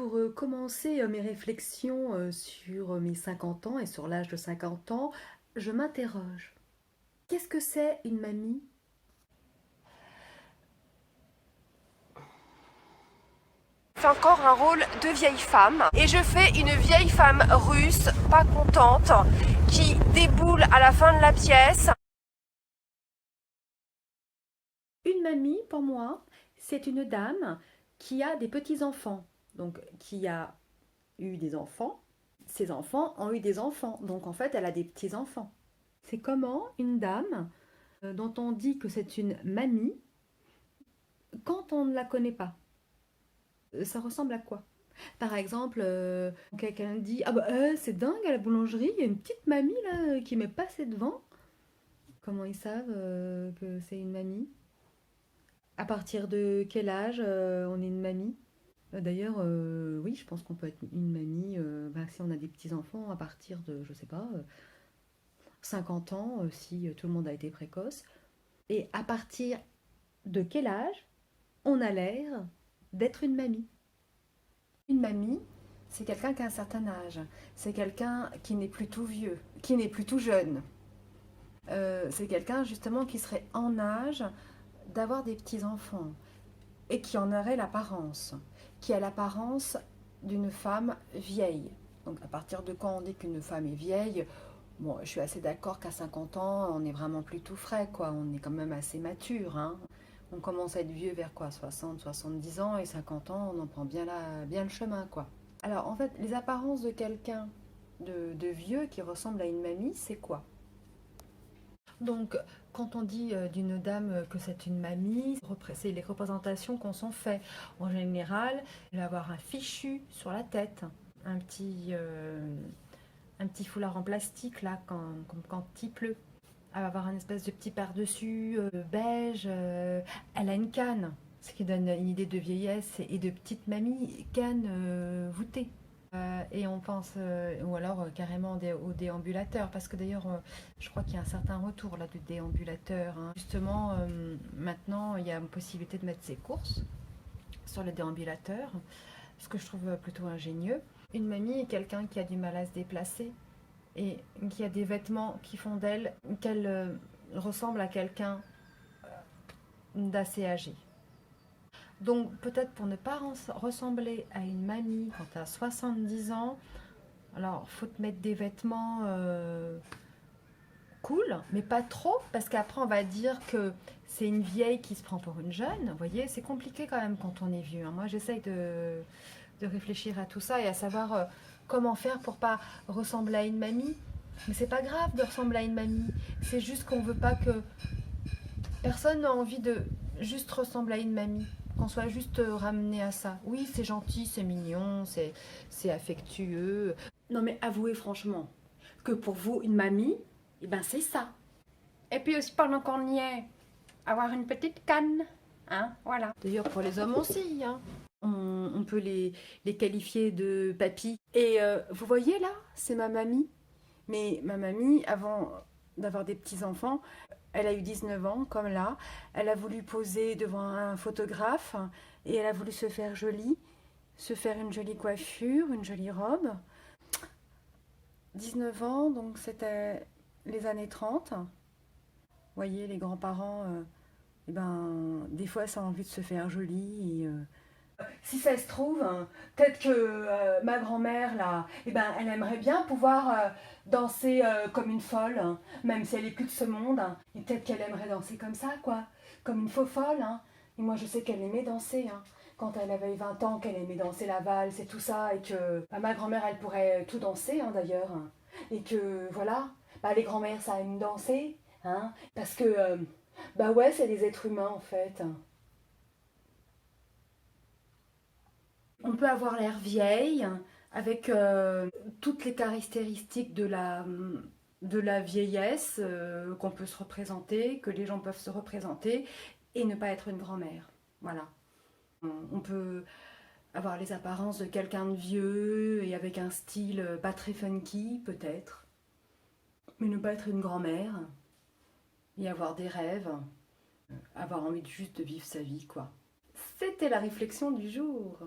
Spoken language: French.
Pour commencer mes réflexions sur mes 50 ans et sur l'âge de 50 ans, je m'interroge. Qu'est-ce que c'est une mamie? Je fais encore un rôle de vieille femme et je fais une vieille femme russe pas contente qui déboule à la fin de la pièce. Une mamie, pour moi, c'est une dame qui a des petits-enfants, donc qui a eu des enfants. Ses enfants ont eu des enfants, donc en fait, elle a des petits-enfants. C'est comment une dame dont on dit que c'est une mamie quand on ne la connaît pas. Ça ressemble à quoi? Par exemple, quelqu'un dit: ah bah c'est dingue, à la boulangerie, il y a une petite mamie là qui m'est passée devant. Comment ils savent que c'est une mamie? À partir de quel âge on est une mamie? D'ailleurs, oui, je pense qu'on peut être une mamie si on a des petits-enfants à partir de, je sais pas, 50 ans, si tout le monde a été précoce. Et à partir de quel âge on a l'air d'être une mamie? Une mamie, c'est quelqu'un qui a un certain âge. C'est quelqu'un qui n'est plus tout vieux, qui n'est plus tout jeune. C'est quelqu'un justement qui serait en âge d'avoir des petits-enfants et qui en aurait l'apparence, qui a l'apparence d'une femme vieille. Donc à partir de quand on dit qu'une femme est vieille, bon, je suis assez d'accord qu'à 50 ans, on est vraiment plus tout frais, quoi. On est quand même assez mature, hein. On commence à être vieux vers quoi, 60, 70 ans, et 50 ans, on en prend bien le chemin, quoi. Alors en fait, les apparences de quelqu'un de vieux qui ressemble à une mamie, c'est quoi? Donc, quand on dit d'une dame que c'est une mamie, c'est les représentations qu'on s'en fait. En général, elle va avoir un fichu sur la tête, un petit foulard en plastique, là, comme quand il pleut. Elle va avoir un espèce de petit par-dessus beige. Elle a une canne, ce qui donne une idée de vieillesse et de petite mamie, canne voûtée. Et on pense, ou alors carrément au déambulateur, parce que d'ailleurs, je crois qu'il y a un certain retour là de déambulateur, hein. Justement, maintenant, il y a une possibilité de mettre ses courses sur le déambulateur, ce que je trouve plutôt ingénieux. Une mamie est quelqu'un qui a du mal à se déplacer et qui a des vêtements qui font d'elle qu'elle ressemble à quelqu'un d'assez âgé. Donc peut-être pour ne pas ressembler à une mamie quand tu as 70 ans, alors faut te mettre des vêtements cool, mais pas trop, parce qu'après on va dire que c'est une vieille qui se prend pour une jeune. Vous voyez, c'est compliqué quand même quand on est vieux, hein. Moi j'essaye de réfléchir à tout ça et à savoir comment faire pour pas ressembler à une mamie. Mais c'est pas grave de ressembler à une mamie, c'est juste qu'on veut pas que personne n'a envie de juste ressembler à une mamie, qu'on soit juste ramené à ça. Oui, c'est gentil, c'est mignon, c'est affectueux. Non mais avouez franchement que pour vous, une mamie, eh ben c'est ça. Et puis aussi pendant qu'on y est, avoir une petite canne, hein, voilà. D'ailleurs pour les hommes aussi, hein. On peut les qualifier de papy. Et vous voyez là, c'est ma mamie. Mais ma mamie, avant d'avoir des petits-enfants, elle a eu 19 ans, comme là. Elle a voulu poser devant un photographe et elle a voulu se faire jolie, se faire une jolie coiffure, une jolie robe. 19 ans, donc c'était les années 30. Vous voyez, les grands-parents, eh ben, des fois, ça a envie de se faire jolie. Si ça se trouve, hein, peut-être que ma grand-mère, là, eh ben, elle aimerait bien pouvoir danser comme une folle, hein, même si elle est plus de ce monde, hein. Et peut-être qu'elle aimerait danser comme ça, quoi, comme une faux folle, hein. Et moi, je sais qu'elle aimait danser, hein. Quand elle avait 20 ans, qu'elle aimait danser la valse et tout ça, et que bah, ma grand-mère, elle pourrait tout danser, hein, d'ailleurs. Hein. Et que, voilà, bah, les grand-mères, ça aime danser, hein, parce que, bah ouais, c'est des êtres humains, en fait. On peut avoir l'air vieille, avec toutes les caractéristiques de la vieillesse qu'on peut se représenter, que les gens peuvent se représenter, et ne pas être une grand-mère. Voilà. On peut avoir les apparences de quelqu'un de vieux et avec un style pas très funky, peut-être, mais ne pas être une grand-mère et avoir des rêves, avoir envie juste de vivre sa vie, quoi. C'était la réflexion du jour.